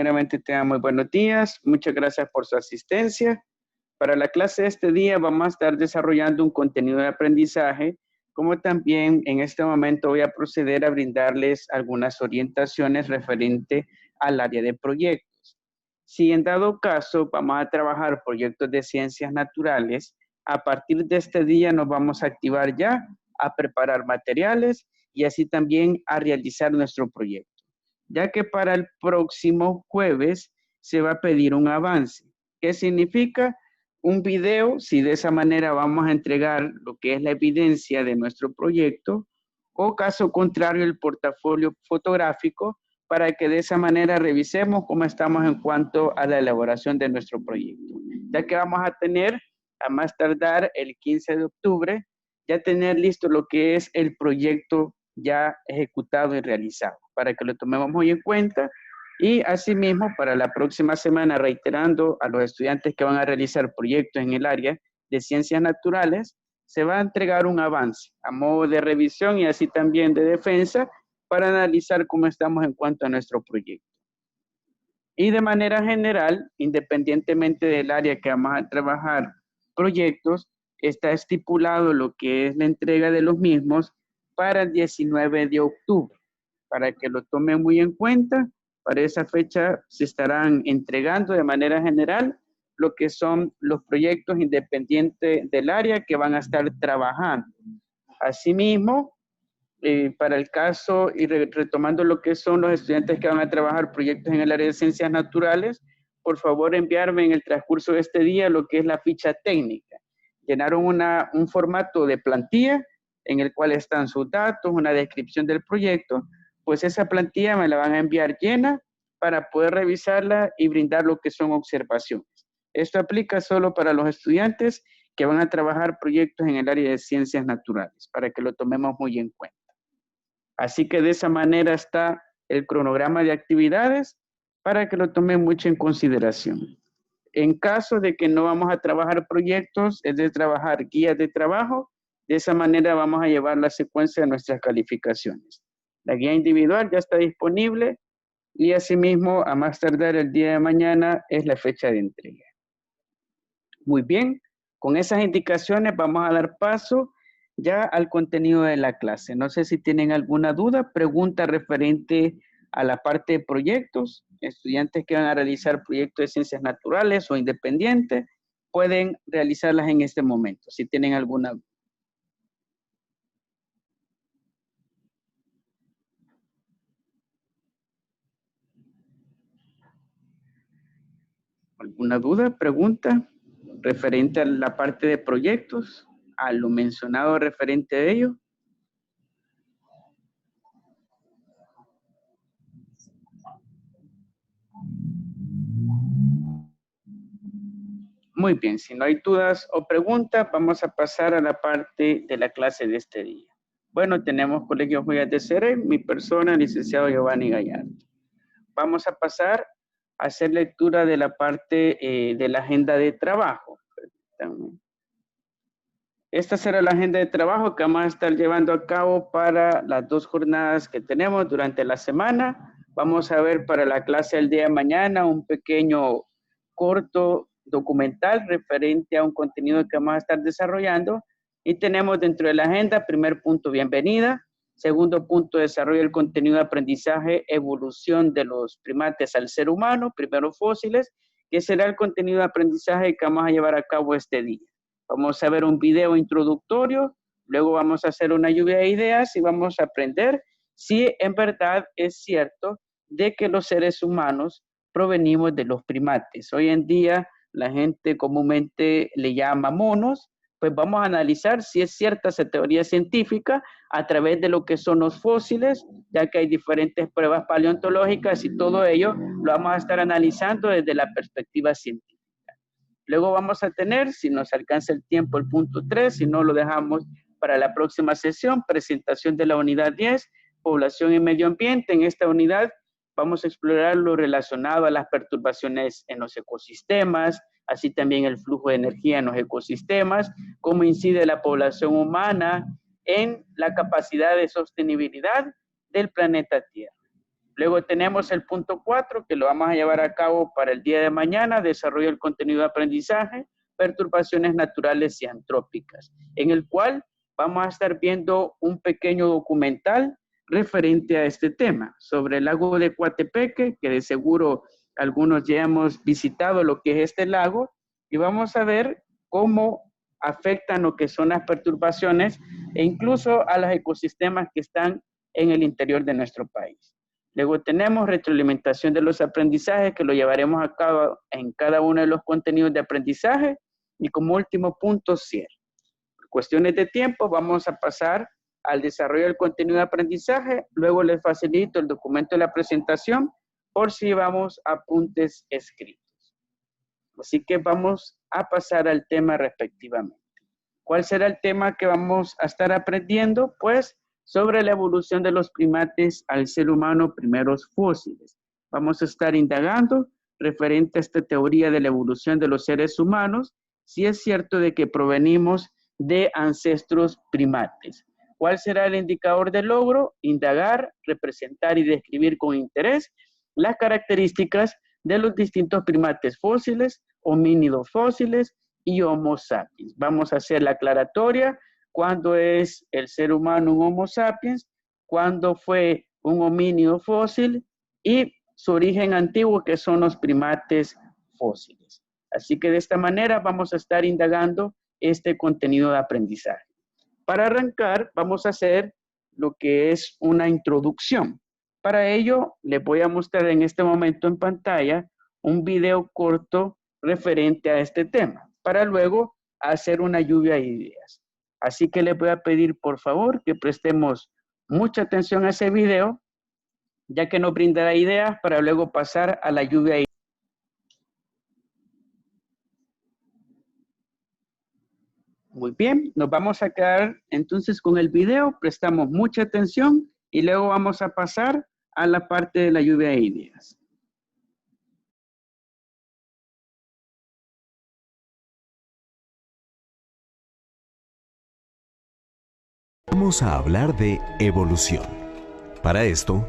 primeramente tengan muy buenos días. Muchas gracias por su asistencia. Para la clase de este día vamos a estar desarrollando un contenido de aprendizaje, como también en este momento voy a proceder a brindarles algunas orientaciones referente al área de proyectos. Si en dado caso vamos a trabajar proyectos de ciencias naturales, a partir de este día nos vamos a activar ya a preparar materiales y así también a realizar nuestro proyecto, ya que para el próximo jueves se va a pedir un avance. ¿Qué significa? Un video, si de esa manera vamos a entregar lo que es la evidencia de nuestro proyecto, o caso contrario el portafolio fotográfico, para que de esa manera revisemos cómo estamos en cuanto a la elaboración de nuestro proyecto. Ya que vamos a tener, a más tardar el 15 de octubre, ya tener listo lo que es el proyecto ya ejecutado y realizado, para que lo tomemos muy en cuenta. Y asimismo, para la próxima semana, reiterando a los estudiantes que van a realizar proyectos en el área de ciencias naturales, se va a entregar un avance a modo de revisión y así también de defensa para analizar cómo estamos en cuanto a nuestro proyecto. Y de manera general, independientemente del área que vamos a trabajar proyectos, está estipulado lo que es la entrega de los mismos para el 19 de octubre, para que lo tomen muy en cuenta. Para esa fecha se estarán entregando de manera general lo que son los proyectos independientes del área que van a estar trabajando. Asimismo, para el caso y retomando lo que son los estudiantes que van a trabajar proyectos en el área de ciencias naturales, por favor enviarme en el transcurso de este día lo que es la ficha técnica. Llenaron un formato de plantilla en el cual están sus datos, una descripción del proyecto, pues esa plantilla me la van a enviar llena para poder revisarla y brindar lo que son observaciones. Esto aplica solo para los estudiantes que van a trabajar proyectos en el área de ciencias naturales, para que lo tomemos muy en cuenta. Así que de esa manera está el cronograma de actividades para que lo tomen mucho en consideración. En caso de que no vamos a trabajar proyectos, es de trabajar guías de trabajo, de esa manera vamos a llevar la secuencia de nuestras calificaciones. La guía individual ya está disponible y asimismo a más tardar el día de mañana es la fecha de entrega. Muy bien, con esas indicaciones vamos a dar paso ya al contenido de la clase. No sé si tienen alguna duda, pregunta referente a la parte de proyectos. Estudiantes que van a realizar proyectos de ciencias naturales o independientes pueden realizarlas en este momento, si tienen alguna duda. ¿Alguna duda, pregunta referente a la parte de proyectos, a lo mencionado referente a ello? Muy bien, si no hay dudas o preguntas, vamos a pasar a la parte de la clase de este día. Bueno, tenemos Colegio Joyas de Cere, mi persona, licenciado Giovanni Gallardo. Vamos a pasar a hacer lectura de la parte de la agenda de trabajo. Esta será la agenda de trabajo que vamos a estar llevando a cabo para las 2 jornadas que tenemos durante la semana. Vamos a ver para la clase del día de mañana un pequeño corto documental referente a un contenido que vamos a estar desarrollando. Y tenemos dentro de la agenda, primer punto, bienvenida. Segundo punto, desarrollo del contenido de aprendizaje, evolución de los primates al ser humano, primero fósiles, que será el contenido de aprendizaje que vamos a llevar a cabo este día. Vamos a ver un video introductorio, luego vamos a hacer una lluvia de ideas y vamos a aprender si en verdad es cierto de que los seres humanos provenimos de los primates. Hoy en día la gente comúnmente le llama monos, pues vamos a analizar si es cierta esa teoría científica a través de lo que son los fósiles, ya que hay diferentes pruebas paleontológicas y todo ello lo vamos a estar analizando desde la perspectiva científica. Luego vamos a tener, si nos alcanza el tiempo, el punto 3, si no lo dejamos para la próxima sesión, presentación de la unidad 10, población y medio ambiente. En esta unidad vamos a explorar lo relacionado a las perturbaciones en los ecosistemas, así también el flujo de energía en los ecosistemas, cómo incide la población humana en la capacidad de sostenibilidad del planeta Tierra. Luego tenemos el punto 4, que lo vamos a llevar a cabo para el día de mañana, desarrollo del contenido de aprendizaje, perturbaciones naturales y antrópicas, en el cual vamos a estar viendo un pequeño documental referente a este tema, sobre el lago de Coatepeque, que de seguro algunos ya hemos visitado lo que es este lago, y vamos a ver cómo afectan lo que son las perturbaciones e incluso a los ecosistemas que están en el interior de nuestro país. Luego tenemos retroalimentación de los aprendizajes, que lo llevaremos a cabo en cada uno de los contenidos de aprendizaje. Y como último punto, cierre. Por cuestiones de tiempo, vamos a pasar al desarrollo del contenido de aprendizaje. Luego les facilito el documento de la presentación por si vamos a apuntes escritos. Así que vamos a pasar al tema respectivamente. ¿Cuál será el tema que vamos a estar aprendiendo? Pues sobre la evolución de los primates al ser humano, primeros fósiles. Vamos a estar indagando referente a esta teoría de la evolución de los seres humanos, si es cierto de que provenimos de ancestros primates. ¿Cuál será el indicador de logro? Indagar, representar y describir con interés las características de los distintos primates fósiles, homínidos fósiles y Homo sapiens. Vamos a hacer la aclaratoria. ¿Cuándo es el ser humano un Homo sapiens? ¿Cuándo fue un homínido fósil? Y su origen antiguo, que son los primates fósiles. Así que de esta manera vamos a estar indagando este contenido de aprendizaje. Para arrancar, vamos a hacer lo que es una introducción. Para ello, les voy a mostrar en este momento en pantalla un video corto referente a este tema, para luego hacer una lluvia de ideas. Así que les voy a pedir, por favor, que prestemos mucha atención a ese video, ya que nos brindará ideas para luego pasar a la lluvia de ideas. Muy bien, nos vamos a quedar entonces con el video, prestamos mucha atención y luego vamos a pasar a la parte de la lluvia de ideas. Vamos a hablar de evolución. Para esto,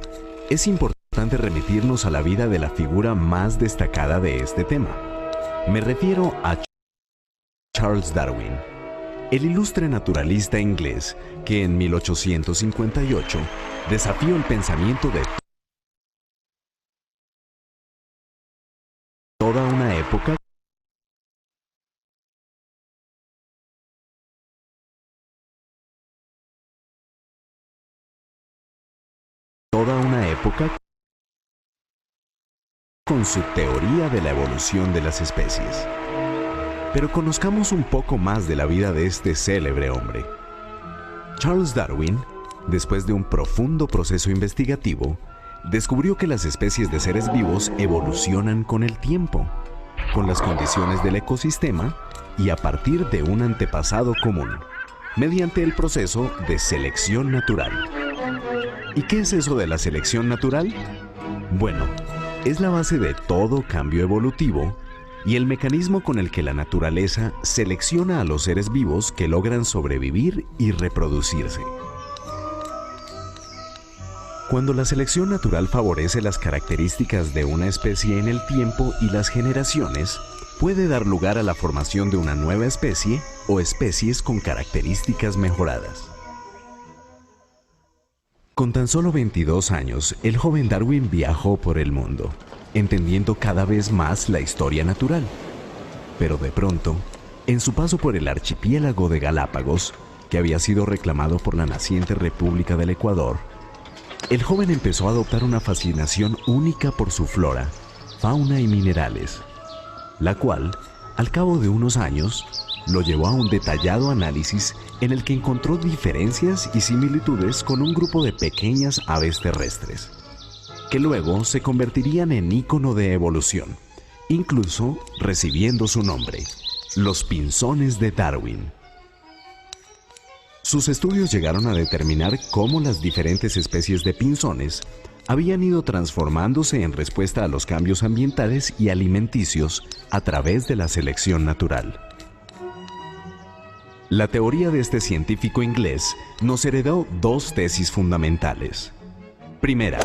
es importante remitirnos a la vida de la figura más destacada de este tema. Me refiero a Charles Darwin, el ilustre naturalista inglés que en 1858 desafió el pensamiento de toda una época con su teoría de la evolución de las especies. Pero conozcamos un poco más de la vida de este célebre hombre. Charles Darwin, después de un profundo proceso investigativo, descubrió que las especies de seres vivos evolucionan con el tiempo, con las condiciones del ecosistema y a partir de un antepasado común, mediante el proceso de selección natural. ¿Y qué es eso de la selección natural? Bueno, es la base de todo cambio evolutivo y el mecanismo con el que la naturaleza selecciona a los seres vivos que logran sobrevivir y reproducirse. Cuando la selección natural favorece las características de una especie en el tiempo y las generaciones, puede dar lugar a la formación de una nueva especie o especies con características mejoradas. Con tan solo 22 años, el joven Darwin viajó por el mundo, entendiendo cada vez más la historia natural. Pero de pronto, en su paso por el archipiélago de Galápagos, que había sido reclamado por la naciente República del Ecuador, el joven empezó a adoptar una fascinación única por su flora, fauna y minerales, la cual, al cabo de unos años, lo llevó a un detallado análisis en el que encontró diferencias y similitudes con un grupo de pequeñas aves terrestres, que luego se convertirían en ícono de evolución, incluso recibiendo su nombre, los pinzones de Darwin. Sus estudios llegaron a determinar cómo las diferentes especies de pinzones habían ido transformándose en respuesta a los cambios ambientales y alimenticios a través de la selección natural. La teoría de este científico inglés nos heredó dos tesis fundamentales. Primera,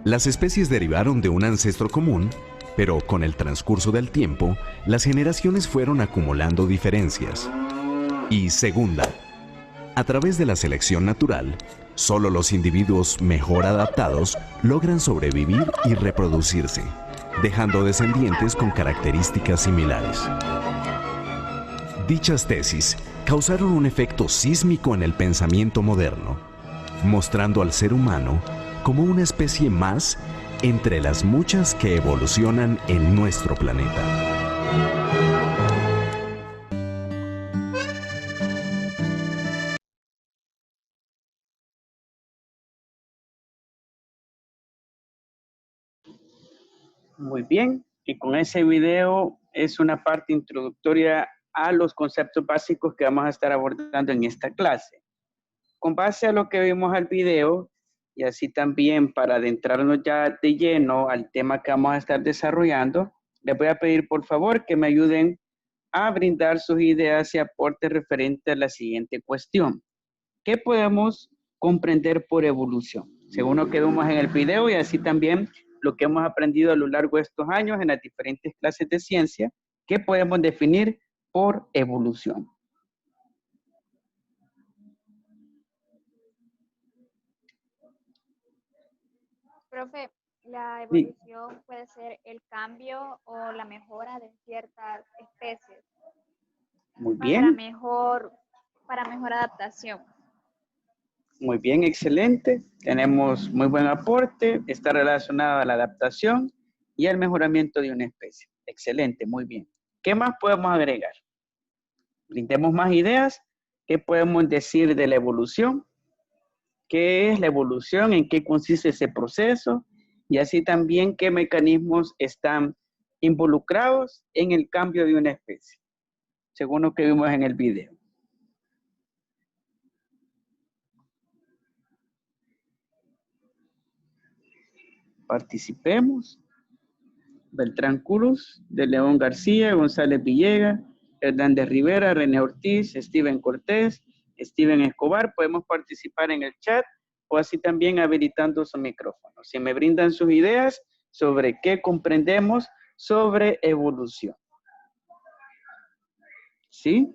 Las especies derivaron de un ancestro común, pero con el transcurso del tiempo, las generaciones fueron acumulando diferencias. Y segunda, a través de la selección natural, solo los individuos mejor adaptados logran sobrevivir y reproducirse, dejando descendientes con características similares. Dichas tesis causaron un efecto sísmico en el pensamiento moderno, mostrando al ser humano como una especie más entre las muchas que evolucionan en nuestro planeta. Muy bien, y con ese video es una parte introductoria a los conceptos básicos que vamos a estar abordando en esta clase. Con base a lo que vimos al video, y así también para adentrarnos ya de lleno al tema que vamos a estar desarrollando, les voy a pedir por favor que me ayuden a brindar sus ideas y aportes referentes a la siguiente cuestión. ¿Qué podemos comprender por evolución? Según lo que vimos en el video y así también lo que hemos aprendido a lo largo de estos años en las diferentes clases de ciencia, ¿qué podemos definir por evolución? Profe, la Sí, evolución puede ser el cambio o la mejora de ciertas especies muy para bien, mejor, para mejor adaptación. muy bien, excelente. Tenemos muy buen aporte, está relacionado a la adaptación y al mejoramiento de una especie. Excelente, muy bien. ¿Qué más podemos agregar? Brindemos más ideas. ¿Qué podemos decir de la evolución? ¿Qué es la evolución? ¿En qué consiste ese proceso? Y así también qué mecanismos están involucrados en el cambio de una especie, según lo que vimos en el video. Participemos. Beltrán Cruz, de León García, González Villegas, Hernández Rivera, René Ortiz, Steven Cortés, Steven Escobar. Podemos participar en el chat o así también habilitando su micrófono. Si me brindan sus ideas sobre qué comprendemos sobre evolución. ¿Sí?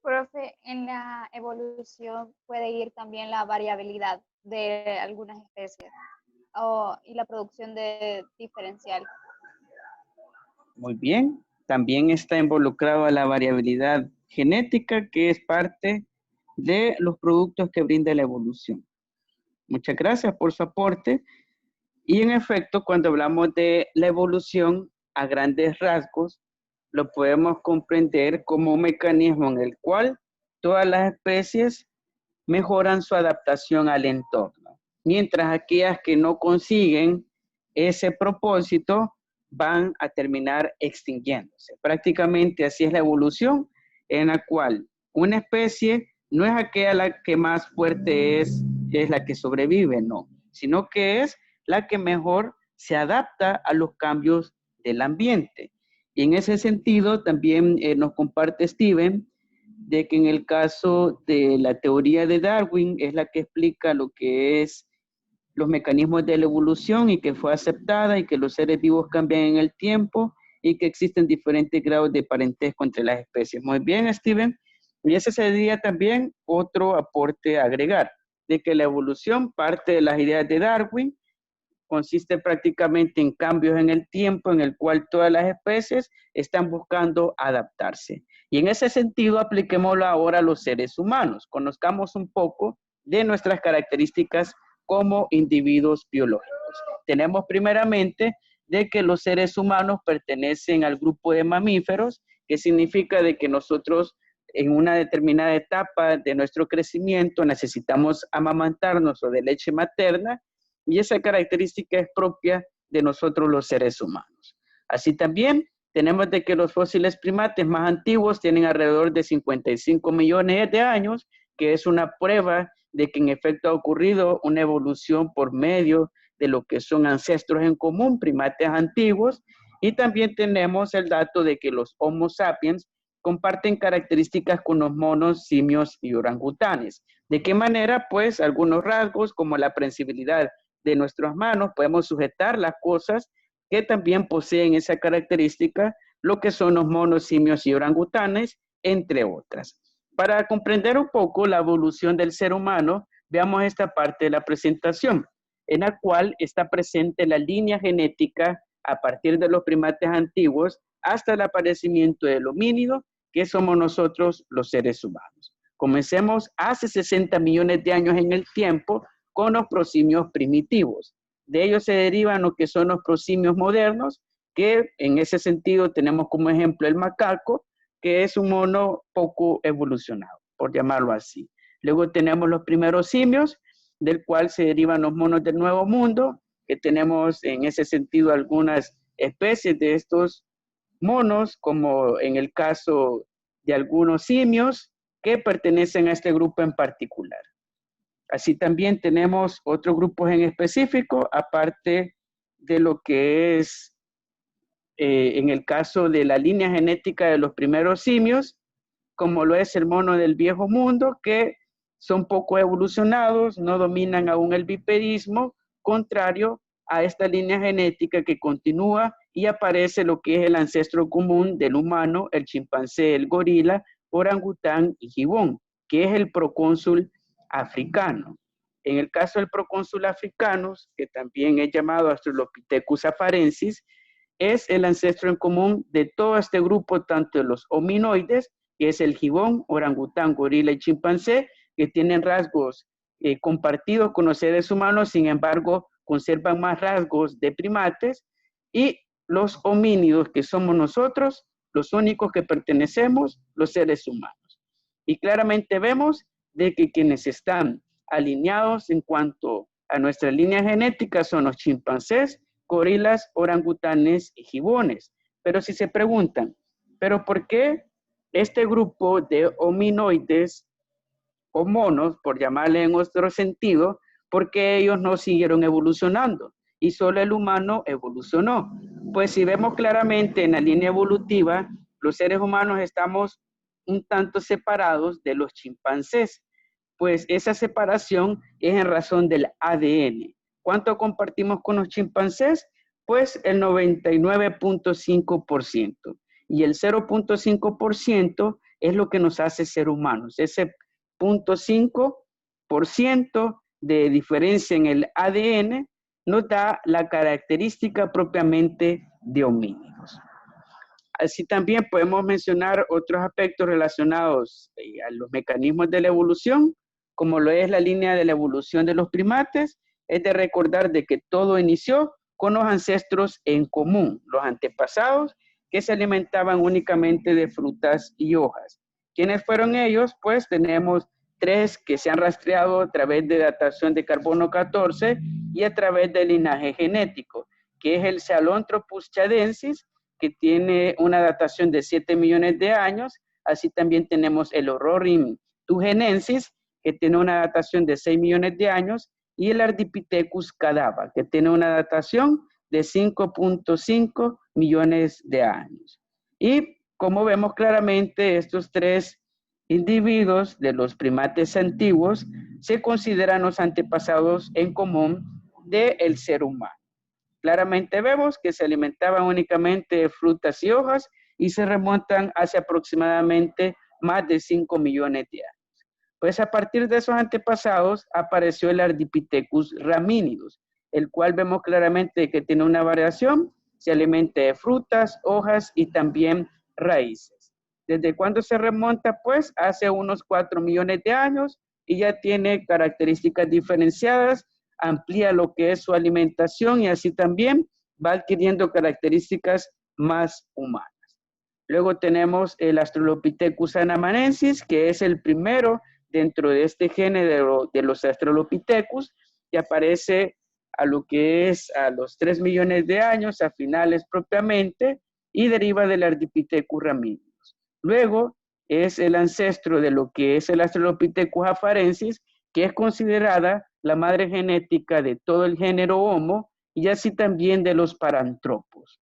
Profe, en la evolución puede ir también la variabilidad de algunas especies y la producción de diferencial. Muy bien. También está involucrado a la variabilidad genética, que es parte de los productos que brinda la evolución. Muchas gracias por su aporte. Y en efecto, cuando hablamos de la evolución a grandes rasgos, lo podemos comprender como un mecanismo en el cual todas las especies mejoran su adaptación al entorno, mientras aquellas que no consiguen ese propósito van a terminar extinguiéndose. Prácticamente así es la evolución, en la cual una especie no es aquella la que más fuerte es la que sobrevive, no, sino que es la que mejor se adapta a los cambios del ambiente. Y en ese sentido también nos comparte Steven de que en el caso de la teoría de Darwin es la que explica lo que es los mecanismos de la evolución y que fue aceptada y que los seres vivos cambian en el tiempo y que existen diferentes grados de parentesco entre las especies. Muy bien, Steven. Y ese sería también otro aporte a agregar, de que la evolución parte de las ideas de Darwin, consiste prácticamente en cambios en el tiempo en el cual todas las especies están buscando adaptarse. Y en ese sentido, apliquémoslo ahora a los seres humanos. Conozcamos un poco de nuestras características como individuos biológicos. Tenemos primeramente de que los seres humanos pertenecen al grupo de mamíferos, que significa de que nosotros en una determinada etapa de nuestro crecimiento necesitamos amamantarnos o de leche materna, y esa característica es propia de nosotros los seres humanos. Así también tenemos de que los fósiles primates más antiguos tienen alrededor de 55 millones de años, que es una prueba de que en efecto ha ocurrido una evolución por medio de lo que son ancestros en común, primates antiguos, y también tenemos el dato de que los Homo sapiens comparten características con los monos, simios y orangutanes. ¿De qué manera? Pues algunos rasgos como la prensibilidad de nuestras manos, podemos sujetar las cosas que también poseen esa característica, lo que son los monos, simios y orangutanes, entre otras. Para comprender un poco la evolución del ser humano, veamos esta parte de la presentación, en la cual está presente la línea genética a partir de los primates antiguos hasta el aparecimiento del homínido, que somos nosotros los seres humanos. Comencemos hace 60 millones de años en el tiempo con los prosimios primitivos. De ellos se derivan lo que son los prosimios modernos, que en ese sentido tenemos como ejemplo el macaco, que es un mono poco evolucionado, por llamarlo así. Luego tenemos los primeros simios, del cual se derivan los monos del Nuevo Mundo, que tenemos en ese sentido algunas especies de estos monos, como en el caso de algunos simios que pertenecen a este grupo en particular. Así también tenemos otros grupos en específico, aparte de lo que es, en el caso de la línea genética de los primeros simios, como lo es el mono del Viejo Mundo, que son poco evolucionados, no dominan aún el bipedismo, contrario a esta línea genética que continúa y aparece lo que es el ancestro común del humano, el chimpancé, el gorila, orangután y gibón, que es el procónsul africano. En el caso del procónsul africano, que también es llamado Australopithecus afarensis, es el ancestro en común de todo este grupo, tanto de los hominoides, que es el gibón, orangután, gorila y chimpancé, que tienen rasgos compartidos con los seres humanos, sin embargo, conservan más rasgos de primates, y los homínidos, que somos nosotros, los únicos que pertenecemos, los seres humanos. Y claramente vemos de que quienes están alineados en cuanto a nuestra línea genética son los chimpancés, gorilas, orangutanes y gibones. Pero si se preguntan, ¿pero por qué este grupo de hominoides o monos, por llamarle en otro sentido, porque ellos no siguieron evolucionando y solo el humano evolucionó? Pues si vemos claramente en la línea evolutiva, los seres humanos estamos un tanto separados de los chimpancés, pues esa separación es en razón del ADN. ¿Cuánto compartimos con los chimpancés? Pues el 99.5%. Y el 0.5% es lo que nos hace ser humanos. Ese 0.5% de diferencia en el ADN nos da la característica propiamente de homínidos. Así también podemos mencionar otros aspectos relacionados a los mecanismos de la evolución, como lo es la línea de la evolución de los primates. Es de recordar de que todo inició con los ancestros en común, los antepasados que se alimentaban únicamente de frutas y hojas. ¿Quiénes fueron ellos? Pues tenemos tres que se han rastreado a través de datación de carbono 14 y a través del linaje genético, que es el Sahelanthropus chadensis, que tiene una datación de 7 millones de años. Así también tenemos el Orrorin tugenensis, que tiene una datación de 6 millones de años, y el Ardipithecus cadava, que tiene una datación de 5.5 millones de años. Y como vemos claramente, estos tres individuos de los primates antiguos se consideran los antepasados en común del ser humano. Claramente vemos que se alimentaban únicamente de frutas y hojas y se remontan hacia aproximadamente más de 5 millones de años. Pues a partir de esos antepasados apareció el Ardipithecus ramínidus, el cual vemos claramente que tiene una variación, se alimenta de frutas, hojas y también raíces. ¿Desde cuándo se remonta? Pues hace unos 4 millones de años y ya tiene características diferenciadas, amplía lo que es su alimentación y así también va adquiriendo características más humanas. Luego tenemos el Australopithecus anamanensis, que es el primero dentro de este género de los Australopithecus, que aparece a lo que es a los 3 millones de años, a finales propiamente, y deriva del Ardipithecus ramínidus. Luego es el ancestro de lo que es el Australopithecus afarensis, que es considerada la madre genética de todo el género Homo y así también de los parantropos.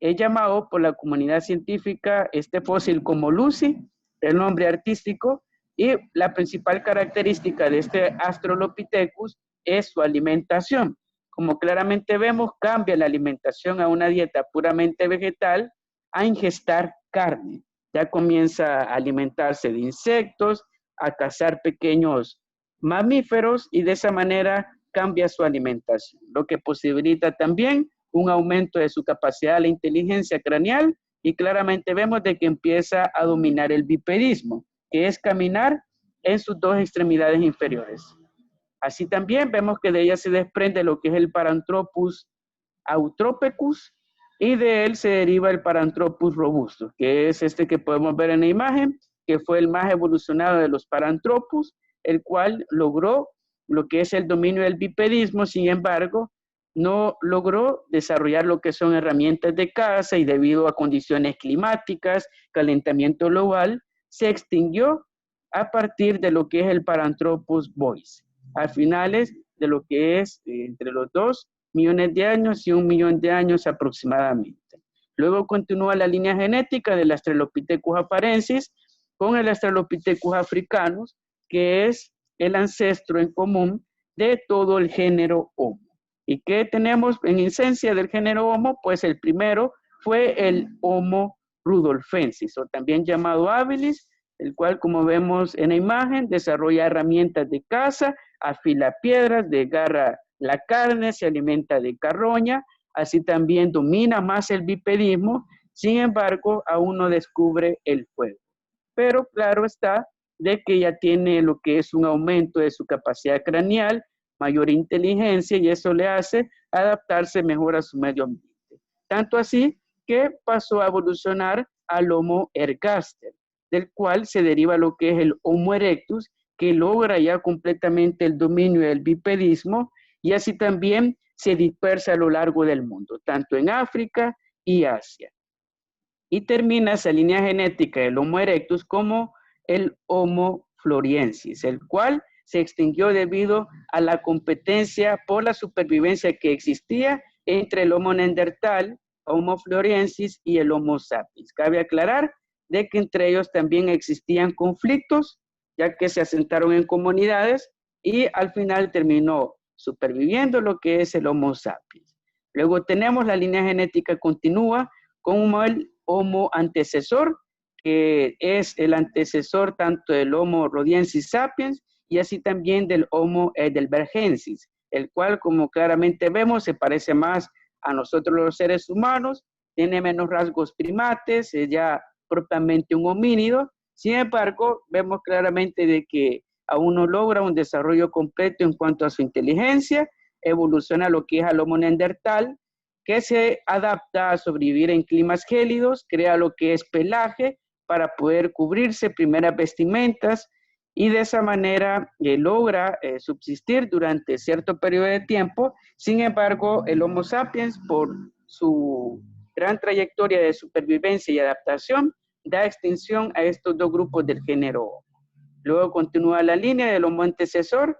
es llamado por la comunidad científica este fósil como Lucy, el nombre artístico, y la principal característica de este Australopithecus es su alimentación. Como claramente vemos, cambia la alimentación a una dieta puramente vegetal a ingestar carne. Ya comienza a alimentarse de insectos, a cazar pequeños mamíferos y de esa manera cambia su alimentación, lo que posibilita también un aumento de su capacidad de la inteligencia craneal y claramente vemos de que empieza a dominar el bipedismo, que es caminar en sus dos extremidades inferiores. Así también vemos que de ella se desprende lo que es el Paranthropus australopithecus y de él se deriva el Paranthropus robustus, que es este que podemos ver en la imagen, que fue el más evolucionado de los Paranthropus, el cual logró lo que es el dominio del bipedismo, sin embargo, no logró desarrollar lo que son herramientas de caza y debido a condiciones climáticas, calentamiento global, se extinguió a partir de lo que es el Paranthropus bois, a finales de lo que es entre los 2 millones de años y 1 millón de años aproximadamente. Luego continúa la línea genética del Australopithecus afarensis con el Australopithecus africanus, que es el ancestro en común de todo el género Homo. ¿Y qué tenemos en esencia del género Homo? Pues el primero fue el Homo rudolfensis, o también llamado habilis, el cual, como vemos en la imagen, desarrolla herramientas de caza, afila piedras, desgarra la carne, se alimenta de carroña, así también domina más el bipedismo, sin embargo, aún no descubre el fuego. Pero claro está de que ya tiene lo que es un aumento de su capacidad craneal, mayor inteligencia, y eso le hace adaptarse mejor a su medio ambiente. Tanto así que pasó a evolucionar al Homo ergaster, del cual se deriva lo que es el Homo erectus, que logra ya completamente el dominio del bipedismo, y así también se dispersa a lo largo del mundo, tanto en África y Asia. Y termina esa línea genética del Homo erectus como el Homo floresiensis, el cual se extinguió debido a la competencia por la supervivencia que existía entre el Homo neandertal, Homo floresiensis y el Homo sapiens. Cabe aclarar de que entre ellos también existían conflictos, ya que se asentaron en comunidades y al final terminó superviviendo lo que es el Homo sapiens. Luego tenemos la línea genética continua como el Homo antecesor, que es el antecesor tanto del Homo rhodiensis sapiens y así también del Homo heidelbergensis, el cual, como claramente vemos, se parece más a nosotros los seres humanos, tiene menos rasgos primates, es ya propiamente un homínido. Sin embargo, vemos claramente de que aún no logra un desarrollo completo en cuanto a su inteligencia, evoluciona a lo que es al Homo neandertal, que se adapta a sobrevivir en climas gélidos, crea lo que es pelaje para poder cubrirse, primeras vestimentas, y de esa manera logra subsistir durante cierto periodo de tiempo. Sin embargo, el Homo sapiens, por su gran trayectoria de supervivencia y adaptación, da extinción a estos dos grupos del género Homo. Luego continúa la línea del Homo antecesor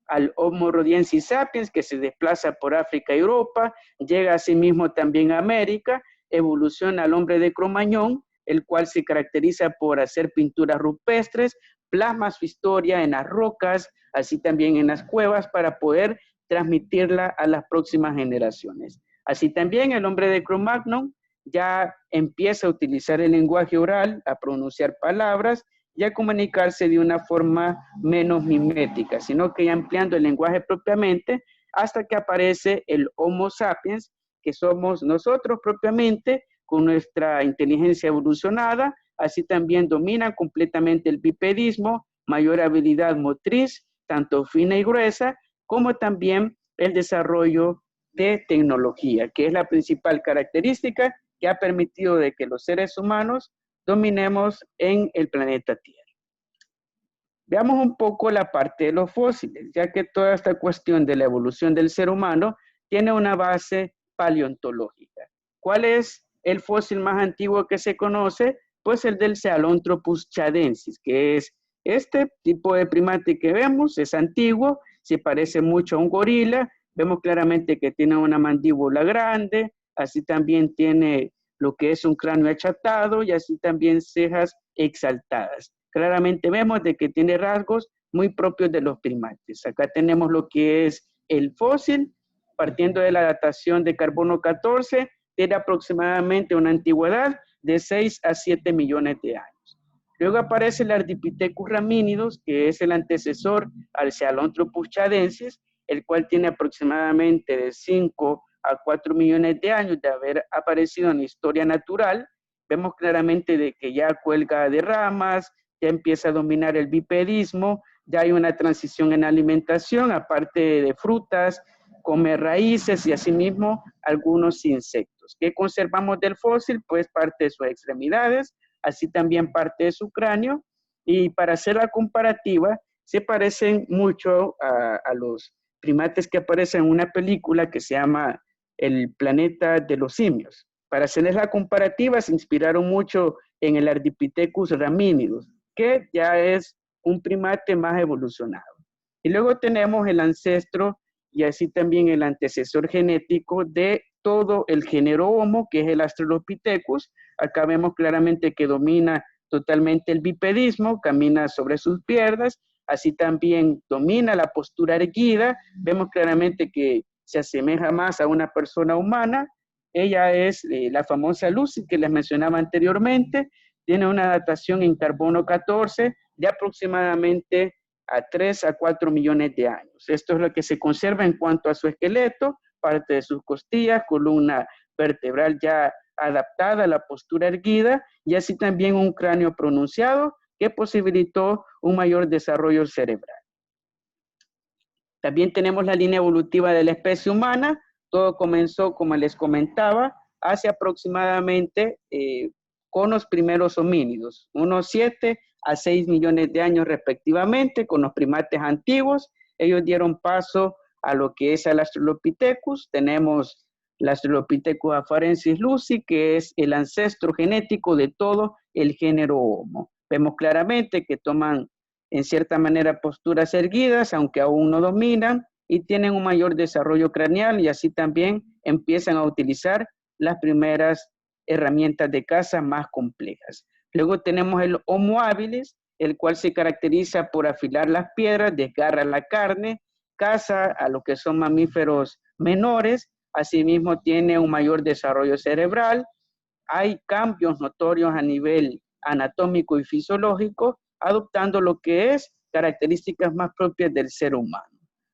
al Homo rhodiensis sapiens, que se desplaza por África y Europa, llega asimismo también a América, evoluciona al hombre de Cro-Magnon, el cual se caracteriza por hacer pinturas rupestres, plasma su historia en las rocas, así también en las cuevas, para poder transmitirla a las próximas generaciones. Así también el hombre de Cro-Magnon ya empieza a utilizar el lenguaje oral, a pronunciar palabras y a comunicarse de una forma menos mimética, sino que ya empleando el lenguaje propiamente, hasta que aparece el Homo sapiens, que somos nosotros propiamente, con nuestra inteligencia evolucionada, así también domina completamente el bipedismo, mayor habilidad motriz, tanto fina y gruesa, como también el desarrollo de tecnología, que es la principal característica que ha permitido de que los seres humanos dominemos en el planeta Tierra. Veamos un poco la parte de los fósiles, ya que toda esta cuestión de la evolución del ser humano tiene una base paleontológica. ¿Cuál es el fósil más antiguo que se conoce? Pues el del Sahelanthropus chadensis, que es este tipo de primate que vemos, es antiguo, se parece mucho a un gorila, vemos claramente que tiene una mandíbula grande, así también tiene lo que es un cráneo achatado y así también cejas exaltadas. Claramente vemos de que tiene rasgos muy propios de los primates. Acá tenemos lo que es el fósil, partiendo de la datación de carbono 14, tiene aproximadamente una antigüedad de 6 a 7 millones de años. Luego aparece el Ardipithecus raminidos, que es el antecesor al Sahelanthropus chadensis, el cual tiene aproximadamente de 5 a 4 millones de años de haber aparecido en la historia natural. Vemos claramente de que ya cuelga de ramas, ya empieza a dominar el bipedismo, ya hay una transición en alimentación, aparte de frutas, come raíces y asimismo algunos insectos. ¿Qué conservamos del fósil? Pues parte de sus extremidades, así también parte de su cráneo, y para hacer la comparativa, se parecen mucho a los primates que aparecen en una película que se llama El planeta de los simios. Para hacerles la comparativa, se inspiraron mucho en el Ardipithecus raminidos, que ya es un primate más evolucionado. Y luego tenemos el ancestro y así también el antecesor genético de todo el género Homo, que es el Australopithecus. Acá vemos claramente que domina totalmente el bipedismo, camina sobre sus piernas, así también domina la postura erguida. Vemos claramente que se asemeja más a una persona humana. Ella es la famosa Lucy que les mencionaba anteriormente, tiene una datación en carbono 14 de aproximadamente a 3 a 4 millones de años. Esto es lo que se conserva en cuanto a su esqueleto, parte de sus costillas, columna vertebral ya adaptada a la postura erguida y así también un cráneo pronunciado que posibilitó un mayor desarrollo cerebral. También tenemos la línea evolutiva de la especie humana. Todo comenzó, como les comentaba, hace aproximadamente con los primeros homínidos, unos 7 a 6 millones de años respectivamente, con los primates antiguos. Ellos dieron paso a lo que es el Australopithecus. Tenemos el Australopithecus afarensis lucy, que es el ancestro genético de todo el género Homo. Vemos claramente que toman en cierta manera posturas erguidas, aunque aún no dominan, y tienen un mayor desarrollo craneal y así también empiezan a utilizar las primeras herramientas de caza más complejas. Luego tenemos el Homo habilis, el cual se caracteriza por afilar las piedras, desgarra la carne, caza a lo que son mamíferos menores, asimismo tiene un mayor desarrollo cerebral. Hay cambios notorios a nivel anatómico y fisiológico, adoptando lo que es características más propias del ser humano.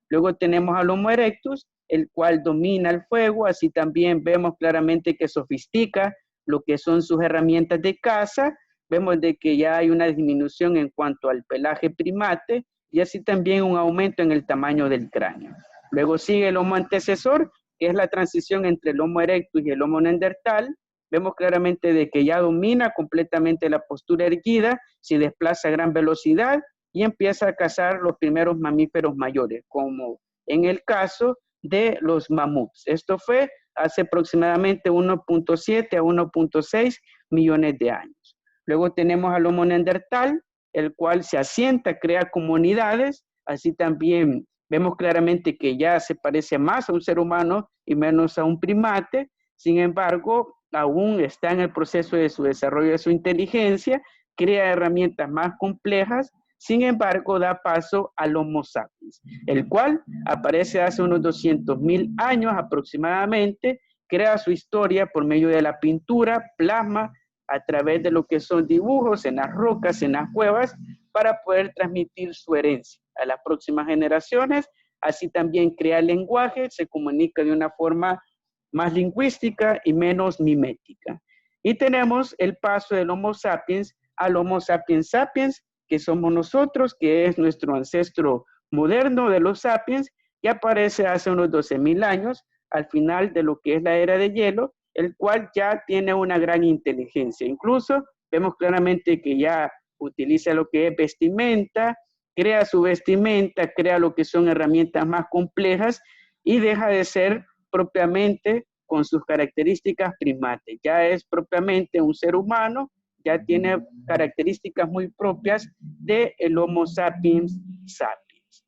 Luego tenemos al Homo erectus, el cual domina el fuego, así también vemos claramente que sofistica lo que son sus herramientas de caza. Vemos de que ya hay una disminución en cuanto al pelaje primate y así también un aumento en el tamaño del cráneo. Luego sigue el Homo antecesor, que es la transición entre el Homo erectus y el Homo neandertal. Vemos claramente de que ya domina completamente la postura erguida, se desplaza a gran velocidad y empieza a cazar los primeros mamíferos mayores, como en el caso de los mamuts. Esto fue hace aproximadamente 1.7 a 1.6 millones de años. Luego tenemos al Homo neandertal, el cual se asienta, crea comunidades, así también vemos claramente que ya se parece más a un ser humano y menos a un primate. Sin embargo, aún está en el proceso de su desarrollo de su inteligencia, crea herramientas más complejas. Sin embargo, da paso al Homo sapiens, el cual aparece hace unos 200.000 años aproximadamente, crea su historia por medio de la pintura, plasma a través de lo que son dibujos en las rocas, en las cuevas, para poder transmitir su herencia a las próximas generaciones. Así también crea lenguaje, se comunica de una forma más lingüística y menos mimética. Y tenemos el paso del Homo sapiens al Homo sapiens sapiens, que somos nosotros, que es nuestro ancestro moderno de los sapiens, que aparece hace unos 12.000 años, al final de lo que es la era de hielo, el cual ya tiene una gran inteligencia. Incluso vemos claramente que ya utiliza lo que es vestimenta, crea su vestimenta, crea lo que son herramientas más complejas y deja de ser propiamente con sus características primates. Ya es propiamente un ser humano, ya tiene características muy propias del Homo sapiens sapiens.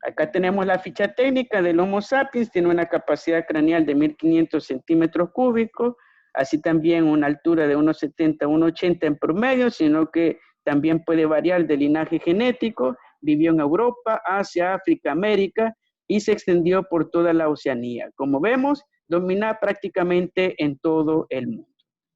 Acá tenemos la ficha técnica del Homo sapiens, tiene una capacidad craneal de 1500 centímetros cúbicos, así también una altura de 1,70 a 1,80 en promedio, sino que también puede variar de linaje genético, vivió en Europa, Asia, África, América y se extendió por toda la Oceanía. Como vemos, domina prácticamente en todo el mundo.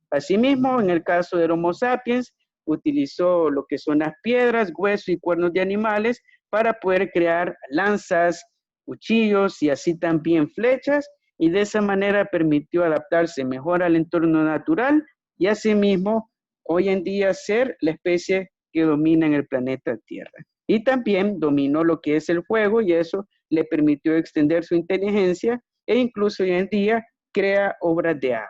Asimismo, en el caso del Homo sapiens, utilizó lo que son las piedras, huesos y cuernos de animales para poder crear lanzas, cuchillos y así también flechas, y de esa manera permitió adaptarse mejor al entorno natural y asimismo hoy en día ser la especie que domina en el planeta Tierra. Y también dominó lo que es el fuego y eso le permitió extender su inteligencia e incluso hoy en día crea obras de arte.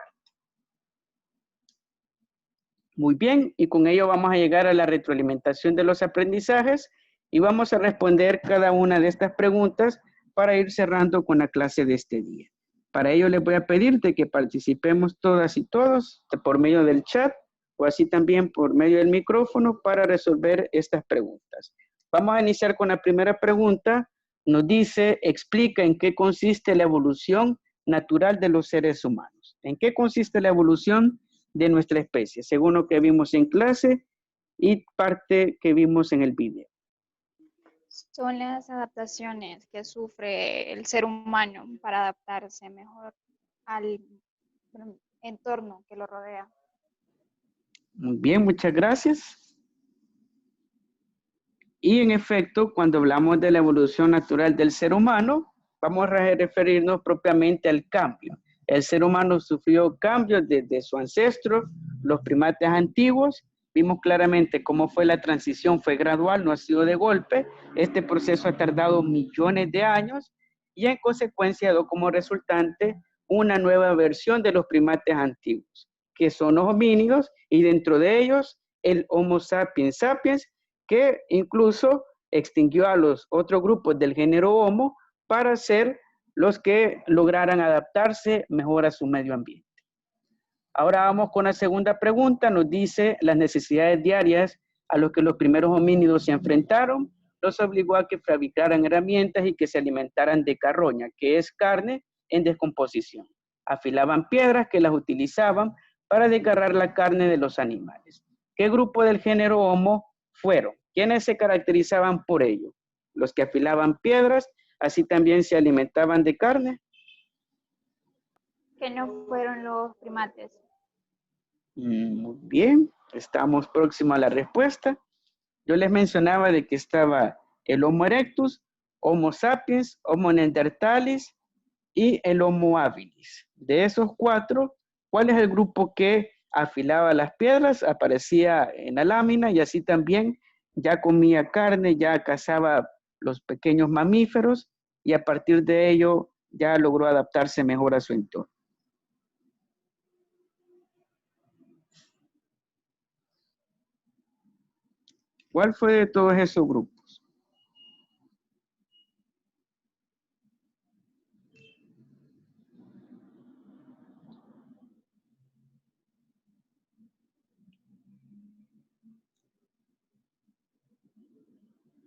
Muy bien, y con ello vamos a llegar a la retroalimentación de los aprendizajes y vamos a responder cada una de estas preguntas para ir cerrando con la clase de este día. Para ello les voy a pedir de que participemos todas y todos por medio del chat o así también por medio del micrófono para resolver estas preguntas. Vamos a iniciar con la primera pregunta. Nos dice, explica en qué consiste la evolución natural de los seres humanos. ¿En qué consiste la evolución de nuestra especie, según lo que vimos en clase y parte que vimos en el video? Son las adaptaciones que sufre el ser humano para adaptarse mejor al entorno que lo rodea. Muy bien, muchas gracias. Y en efecto, cuando hablamos de la evolución natural del ser humano, vamos a referirnos propiamente al cambio. El ser humano sufrió cambios desde su ancestro, los primates antiguos. Vimos claramente cómo fue la transición, fue gradual, no ha sido de golpe. Este proceso ha tardado millones de años y en consecuencia dio como resultante una nueva versión de los primates antiguos, que son los homínidos y dentro de ellos el Homo sapiens sapiens, que incluso extinguió a los otros grupos del género Homo para ser los que lograran adaptarse mejor a su medio ambiente. Ahora vamos con la segunda pregunta. Nos dice las necesidades diarias a los que los primeros homínidos se enfrentaron, los obligó a que fabricaran herramientas y que se alimentaran de carroña, que es carne en descomposición. Afilaban piedras que las utilizaban para desgarrar la carne de los animales. ¿Qué grupo del género Homo fueron? ¿Quiénes se caracterizaban por ello? Los que afilaban piedras, así también se alimentaban de carne. Que no fueron los primates. Muy bien, estamos próximos a la respuesta. Yo les mencionaba de que estaba el Homo erectus, Homo sapiens, Homo neanderthalis y el Homo habilis. De esos cuatro, ¿cuál es el grupo que afilaba las piedras? Aparecía en la lámina y así también ya comía carne, ya cazaba los pequeños mamíferos y a partir de ello ya logró adaptarse mejor a su entorno. ¿Cuál fue de todos esos grupos?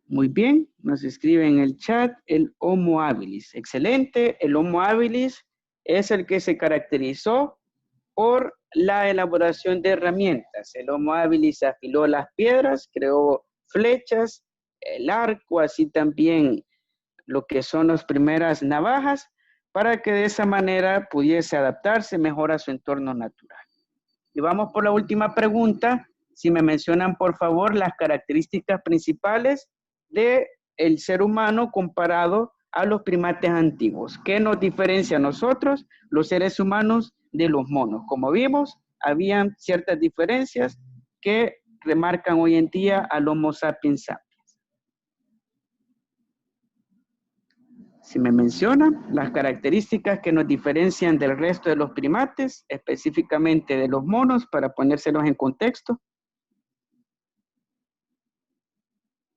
Muy bien, nos escribe en el chat el Homo habilis. Excelente, el Homo habilis es el que se caracterizó por la elaboración de herramientas. El Homo habilis afiló las piedras, creó flechas, el arco, así también lo que son las primeras navajas, para que de esa manera pudiese adaptarse mejor a su entorno natural. Y vamos por la última pregunta. Si me mencionan, por favor, las características principales del ser humano comparado a los primates antiguos. ¿Qué nos diferencia a nosotros, los seres humanos, de los monos? Como vimos, habían ciertas diferencias que remarcan hoy en día al Homo sapiens sapiens. Si me mencionan las características que nos diferencian del resto de los primates, específicamente de los monos, para ponérselos en contexto.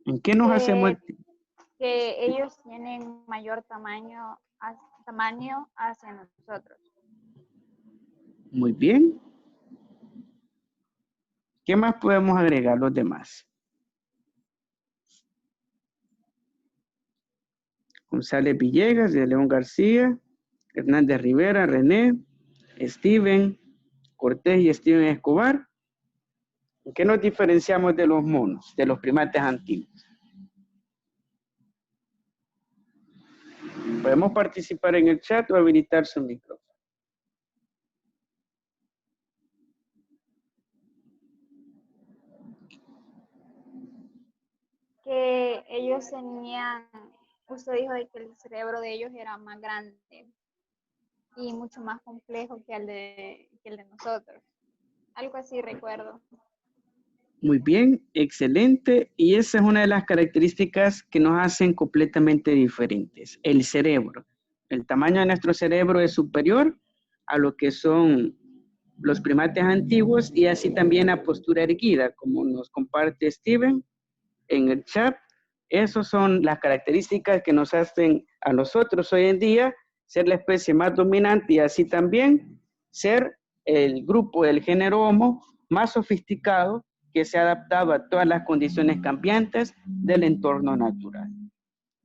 ¿En qué nos hacemos? Que ellos tienen mayor tamaño hacia nosotros. Muy bien. ¿Qué más podemos agregar los demás? González Villegas, de León García, Hernández Rivera, René, Steven Cortés y Steven Escobar. ¿En qué nos diferenciamos de los monos, de los primates antiguos? Podemos participar en el chat o habilitar su micrófono. Que ellos tenían, usted dijo de que el cerebro de ellos era más grande y mucho más complejo que el de nosotros. Algo así recuerdo. Muy bien, excelente. Y esa es una de las características que nos hacen completamente diferentes. El cerebro. El tamaño de nuestro cerebro es superior a lo que son los primates antiguos y así también la postura erguida, como nos comparte Steven en el chat. Esas son las características que nos hacen a nosotros hoy en día ser la especie más dominante y así también ser el grupo del género Homo más sofisticado que se ha adaptado a todas las condiciones cambiantes del entorno natural.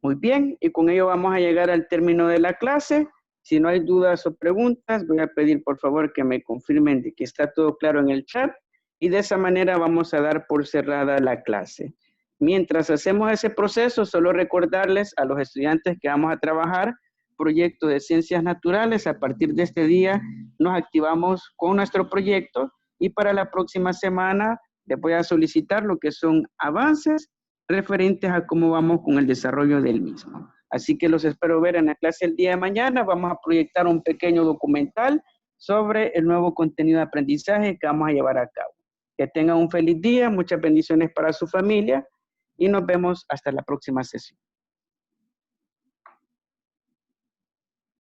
Muy bien, y con ello vamos a llegar al término de la clase. Si no hay dudas o preguntas, voy a pedir por favor que me confirmen de que está todo claro en el chat y de esa manera vamos a dar por cerrada la clase. Mientras hacemos ese proceso, solo recordarles a los estudiantes que vamos a trabajar proyectos de ciencias naturales. A partir de este día nos activamos con nuestro proyecto y para la próxima semana les voy a solicitar lo que son avances referentes a cómo vamos con el desarrollo del mismo. Así que los espero ver en la clase el día de mañana. Vamos a proyectar un pequeño documental sobre el nuevo contenido de aprendizaje que vamos a llevar a cabo. Que tengan un feliz día, muchas bendiciones para su familia y nos vemos hasta la próxima sesión.